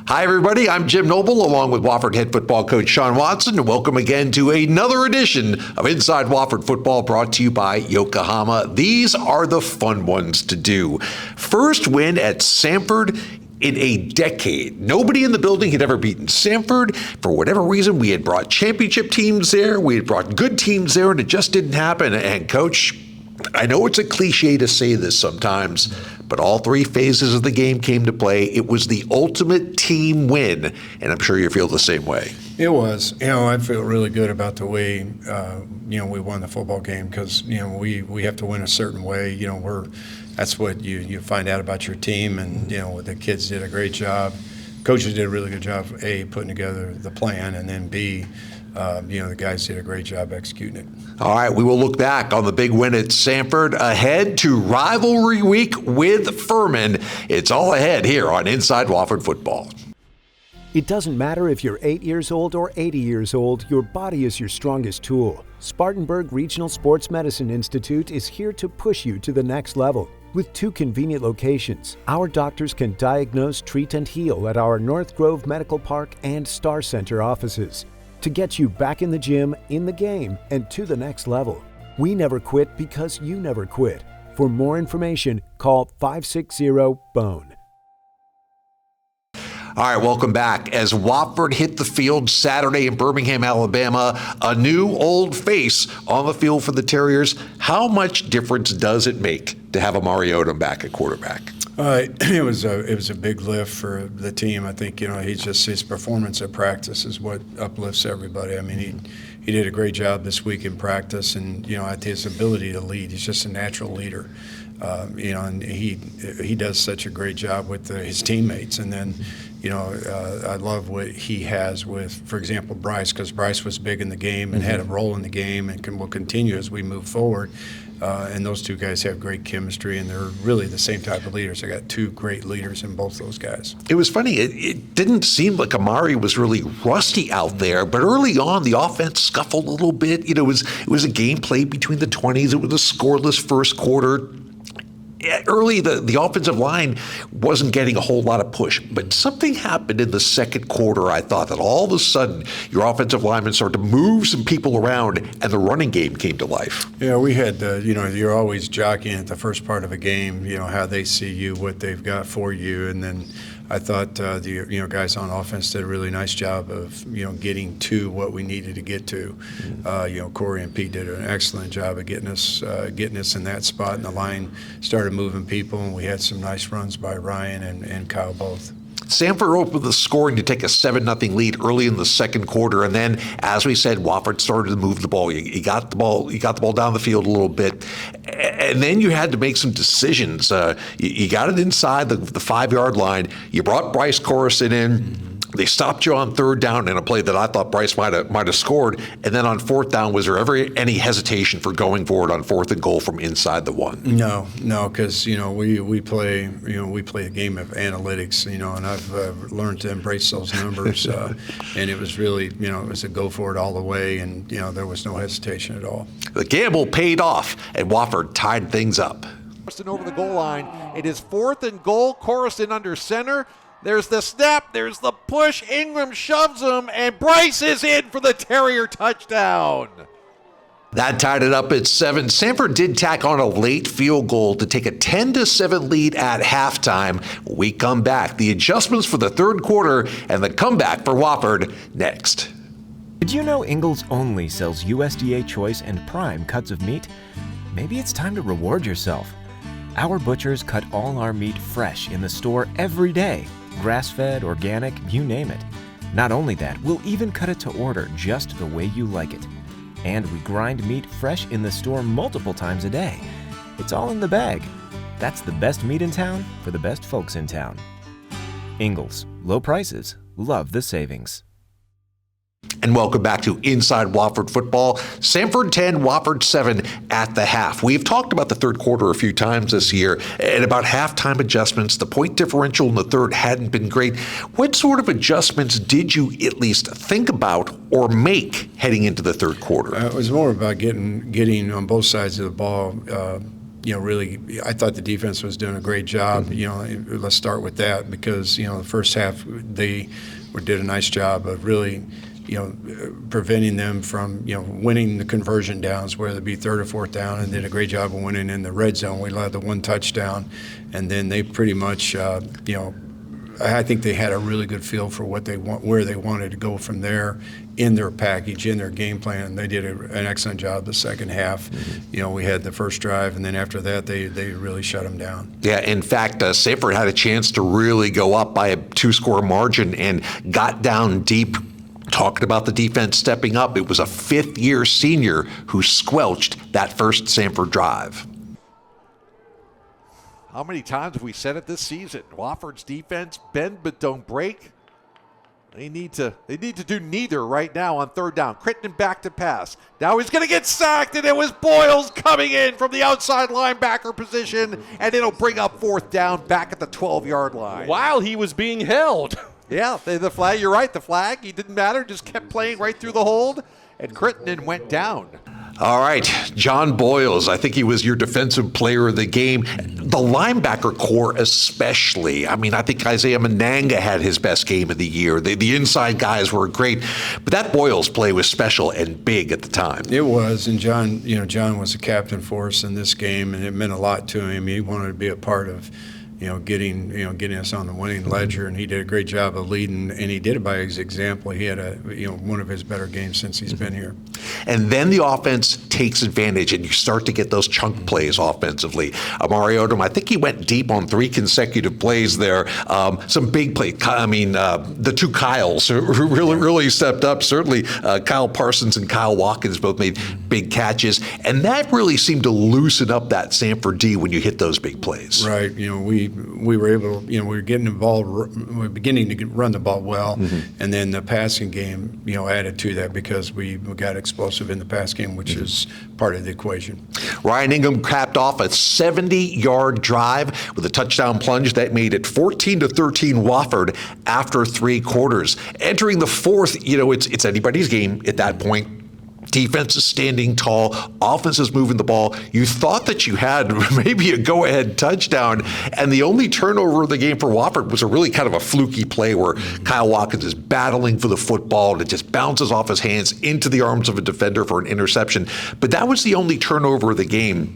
Hi, everybody. I'm Jim Noble, along with Wofford head football coach Sean Watson. Welcome again to another edition of Inside Wofford Football, brought to you by Yokohama. These are the fun ones to do. First win at Samford in a decade. Nobody in the building had ever beaten Samford. For whatever reason, we had brought championship teams there. We had brought good teams there, and it just didn't happen. And, Coach, I know it's a cliche to say this sometimes, but all three phases of the game came to play. It was the ultimate team win, and I'm sure you feel the same way. It was. I feel really good about the way, we won the football game because, we have to win a certain way. That's what you find out about your team, and, the kids did a great job. Coaches did a really good job, A, putting together the plan, and then B, the guys did a great job executing it. All right, we will look back on the big win at Samford, ahead to rivalry week with Furman. It's all ahead here on Inside Wofford Football. It doesn't matter if you're 8 years old or 80 years old, your body is your strongest tool. Spartanburg Regional Sports Medicine Institute is here to push you to the next level. With 2 convenient locations, our doctors can diagnose, treat, and heal at our North Grove Medical Park and Star Center offices to get you back in the gym, in the game, and to the next level. We never quit because you never quit. For more information, call 560-BONE. All right, welcome back. As Wofford hit the field Saturday in Birmingham, Alabama, a new old face on the field for the Terriers. How much difference does it make to have a Mariota back at quarterback? It was a big lift for the team. I think his performance at practice is what uplifts everybody. I mean, he did a great job this week in practice, and his ability to lead. He's just a natural leader, and he does such a great job with his teammates. And then, I love what he has with, for example, Bryce, because Bryce was big in the game and had a role in the game and will continue as we move forward. And those two guys have great chemistry, and they're really the same type of leaders. I got 2 great leaders in both those guys. It was funny. It didn't seem like Amari was really rusty out there, but early on, the offense scuffled a little bit. It was a game played between the 20s. It was a scoreless first quarter. Early, the offensive line wasn't getting a whole lot of push, but something happened in the second quarter. I thought that all of a sudden your offensive linemen started to move some people around, and the running game came to life. Yeah, we had, you're always jockeying at the first part of a game, how they see you, what they've got for you, and then I thought the guys on offense did a really nice job of getting to what we needed to get to. Corey and Pete did an excellent job of getting us in that spot, and the line started moving people, and we had some nice runs by Ryan and Kyle both. Samford opened the scoring to take a 7-0 lead early in the second quarter, and then, as we said, Wofford started to move the ball. You got the ball down the field a little bit, and then you had to make some decisions. You got it inside the 5-yard line. You brought Bryce Corrison in. They stopped you on third down in a play that I thought Bryce might have scored. And then on fourth down, was there ever any hesitation for going forward on 4th and goal from inside the 1? No, because we play a game of analytics, and I've learned to embrace those numbers. And it was really it was a go for it all the way, and there was no hesitation at all. The gamble paid off, and Wofford tied things up. Over the goal line. It is 4th and goal. Corrison under center. There's the snap, there's the push, Ingram shoves him, and Bryce is in for the Terrier touchdown. That tied it up at 7. Samford did tack on a late field goal to take a 10-7 lead at halftime. We come back. The adjustments for the third quarter and the comeback for Wofford next. Did you know Ingalls only sells USDA Choice and Prime cuts of meat? Maybe it's time to reward yourself. Our butchers cut all our meat fresh in the store every day. Grass-fed, organic, you name it. Not only that, we'll even cut it to order just the way you like it. And we grind meat fresh in the store multiple times a day. It's all in the bag. That's the best meat in town for the best folks in town. Ingalls, low prices, love the savings. And welcome back to Inside Wofford Football. Samford 10, Wofford 7 at the half. We've talked about the third quarter a few times this year and about halftime adjustments. The point differential in the third hadn't been great. What sort of adjustments did you at least think about or make heading into the third quarter? It was more about getting on both sides of the ball really, I thought the defense was doing a great job. Let's start with that because, the first half they did a nice job of really, preventing them from, winning the conversion downs, whether it be third or fourth down, and did a great job of winning in the red zone. We allowed the one touchdown, and then they pretty much, I think they had a really good feel for what they want, where they wanted to go from there in their package, in their game plan. They did an excellent job the second half. We had the first drive, and then after that, they really shut them down. Yeah, in fact, Samford had a chance to really go up by a 2-score margin and got down deep. Talking about the defense stepping up, it was a fifth-year senior who squelched that first Samford drive. How many times have we said it this season? Wofford's defense, bend but don't break. They need to do neither right now on third down. Crittenden back to pass. Now he's going to get sacked, and it was Boyles coming in from the outside linebacker position, and it'll bring up fourth down back at the 12-yard line. While he was being held. Yeah, the flag, you're right, the flag, he didn't matter, just kept playing right through the hold, and Crittenden went down. All right, John Boyles, I think he was your defensive player of the game. The linebacker core especially. I mean, I think Isaiah Mananga had his best game of the year. The inside guys were great, but that Boyles play was special and big at the time. It was, and John was a captain for us in this game, and it meant a lot to him. He wanted to be a part of getting us on the winning ledger, and he did a great job of leading, and he did it by his example. He had one of his better games since he's been here. And then the offense takes advantage, and you start to get those chunk plays offensively. Amari Odom, I think he went deep on 3 consecutive plays there. Some big plays. I mean, the two Kyles who really stepped up. Certainly, Kyle Parsons and Kyle Watkins both made big catches, and that really seemed to loosen up that Samford D when you hit those big plays. Right. We were able, we were getting the ball, we were beginning to run the ball well, and then the passing game, added to that because we got explosive in the pass game, which is part of the equation. Ryan Ingham capped off a 70-yard drive with a touchdown plunge that made it 14-13 Wofford after 3 quarters. Entering the fourth, it's anybody's game at that point. Defense is standing tall. Offense is moving the ball. You thought that you had maybe a go-ahead touchdown, and the only turnover of the game for Wofford was a really kind of a fluky play where Kyle Watkins is battling for the football, and it just bounces off his hands into the arms of a defender for an interception. But that was the only turnover of the game.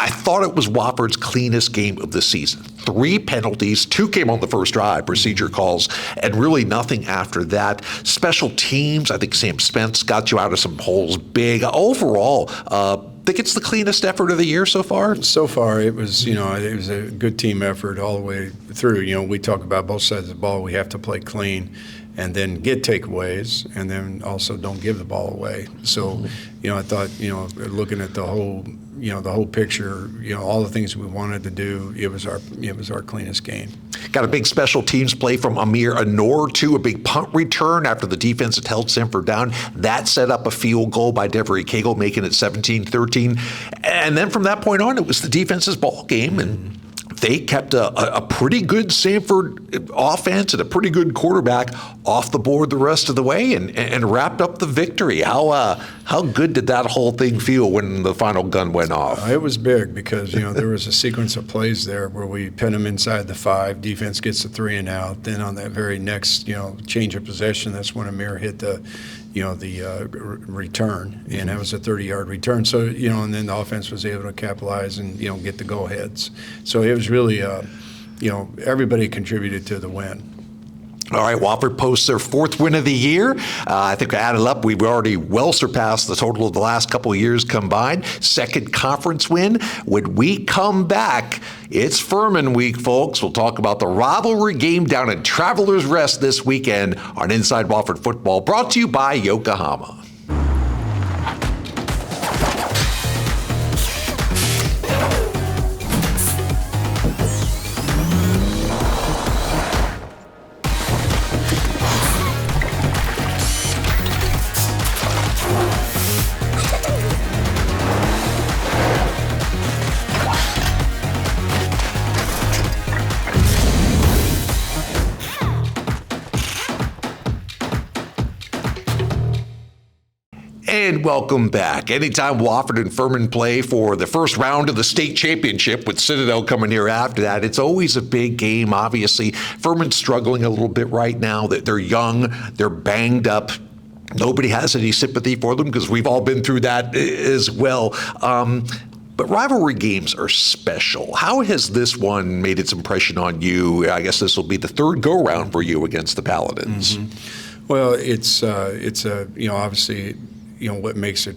I thought it was Wofford's cleanest game of the season. 3 penalties, 2 came on the first drive, procedure calls, and really nothing after that. Special teams, I think Sam Spence got you out of some holes big. Overall, I think it's the cleanest effort of the year so far? So far, it was, it was a good team effort all the way through. We talk about both sides of the ball. We have to play clean and then get takeaways, and then also don't give the ball away. So, I thought, looking at the whole picture, all the things we wanted to do, it was our cleanest game. Got a big special teams play from Amir Anor, too, a big punt return after the defense had held Samford down. That set up a field goal by Devery Cagle, making it 17-13. And then from that point on, it was the defense's ball game, and they kept a pretty good Samford offense and a pretty good quarterback off the board the rest of the way and wrapped up the victory. How good did that whole thing feel when the final gun went off? It was big because, there was a sequence of plays there where we pin them inside the 5, defense gets the 3 and out. Then on that very next, change of possession, that's when Amir hit the return, and that was a 30-yard return. So, and then the offense was able to capitalize and, get the go-aheads. So it was really, everybody contributed to the win. All right, Wofford posts their 4th win of the year. I think added up, we've already well surpassed the total of the last couple of years combined. 2nd conference win. When we come back, it's Furman week, folks. We'll talk about the rivalry game down in Travelers Rest this weekend on Inside Wofford Football, brought to you by Yokohama. And welcome back. Anytime Wofford and Furman play for the first round of the state championship, with Citadel coming here after that, it's always a big game. Obviously, Furman's struggling a little bit right now. They're young, they're banged up. Nobody has any sympathy for them because we've all been through that as well. But rivalry games are special. How has this one made its impression on you? I guess this will be the third go-round for you against the Paladins. Mm-hmm. Well, it's obviously, what makes a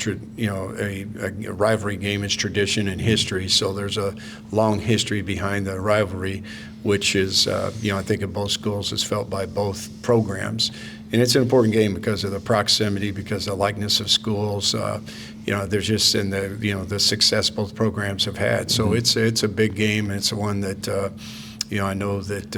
rivalry game is tradition and history. So there's a long history behind the rivalry, which is, I think in both schools is felt by both programs. And it's an important game because of the proximity, because of the likeness of schools. There's just in the success both programs have had. So it's a big game, and it's one that I know that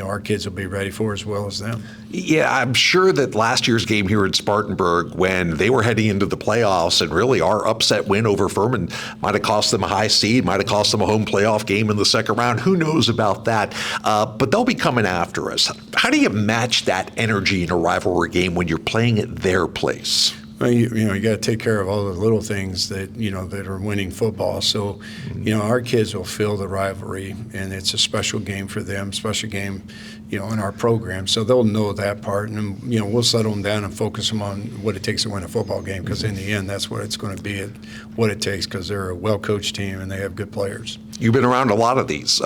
our kids will be ready for as well as them. Yeah, I'm sure that last year's game here in Spartanburg, when they were heading into the playoffs, and really our upset win over Furman might have cost them a high seed, might have cost them a home playoff game in the second round. Who knows about that? But they'll be coming after us. How do you match that energy in a rivalry game when you're playing at their place? Well, you got to take care of all the little things that that are winning football. So, our kids will feel the rivalry, and it's a special game for them, special game, in our program. So they'll know that part, and we'll settle them down and focus them on what it takes to win a football game. Because in the end, that's what it's going to be, what it takes. Because they're a well-coached team and they have good players. You've been around a lot of these.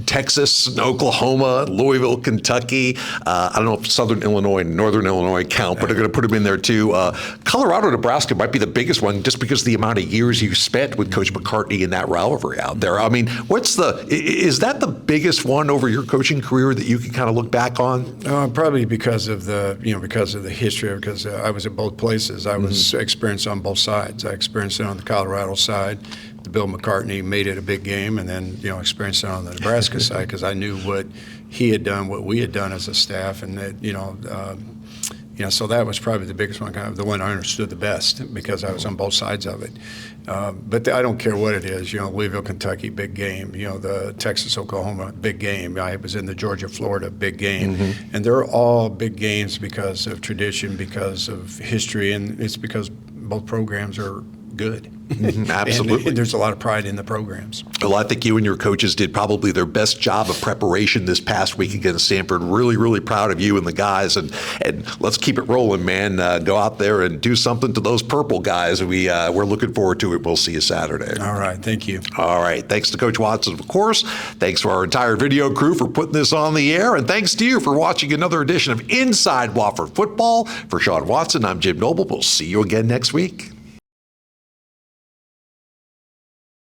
Texas, Oklahoma, Louisville, Kentucky. I don't know if Southern Illinois and Northern Illinois count, but they're going to put them in there too. Colorado, Nebraska might be the biggest one just because of the amount of years you spent with Coach McCartney in that rivalry out there. I mean, is that the biggest one over your coaching career that you can kind of look back on? Probably because of the history, because I was at both places. I was experienced on both sides. I experienced it on the Colorado side. Bill McCartney made it a big game, and then experienced it on the Nebraska side because I knew what he had done, what we had done as a staff, and that so that was probably the biggest one, kind of the one I understood the best because I was on both sides of it. But I don't care what it is. Louisville, Kentucky, big game. The Texas, Oklahoma, big game. I was in the Georgia, Florida, big game. And they're all big games because of tradition, because of history, and it's because both programs are good. Absolutely. And there's a lot of pride in the programs. Well, I think you and your coaches did probably their best job of preparation this past week against Samford. Really, really proud of you and the guys. And let's keep it rolling, man. Go out there and do something to those purple guys. We're looking forward to it. We'll see you Saturday. All right. Thank you. All right. Thanks to Coach Watson, of course. Thanks to our entire video crew for putting this on the air. And thanks to you for watching another edition of Inside Wofford Football. For Sean Watson, I'm Jim Noble. We'll see you again next week.